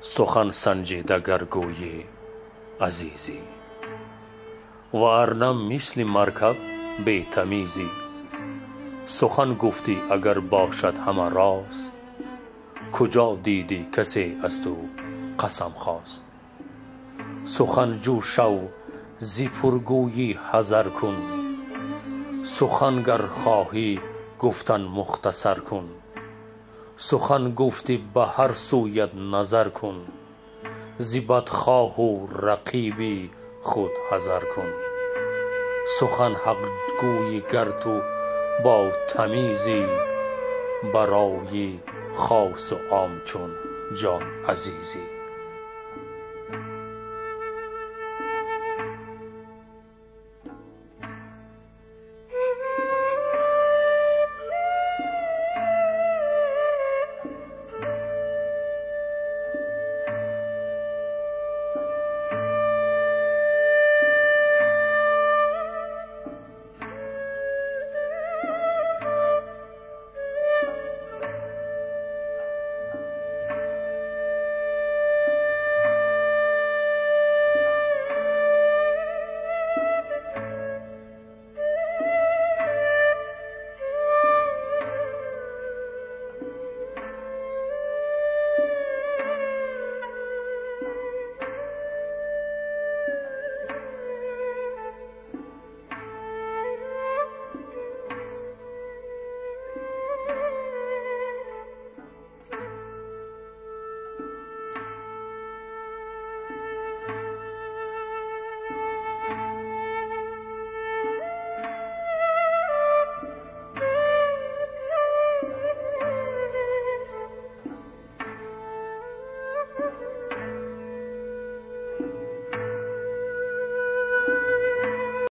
سخن سنجیده گر گویی عزیزی، ورنه مثل مرکب بی تمیزی. سخن گفتی اگر باشد همه راست، کجا دیدی کسی از تو قسم خواست. سخن جو شو ز پرگویی حذر کن، سخن گر خواهی گفتن مختصر کن. سخن گفتی به هر سویت نظر کن، ز بدخواه و رقیبی خود حذر کن. سخن حق گویی گر تو با تمیزی، برای خاص و عام چون جان عزیزی.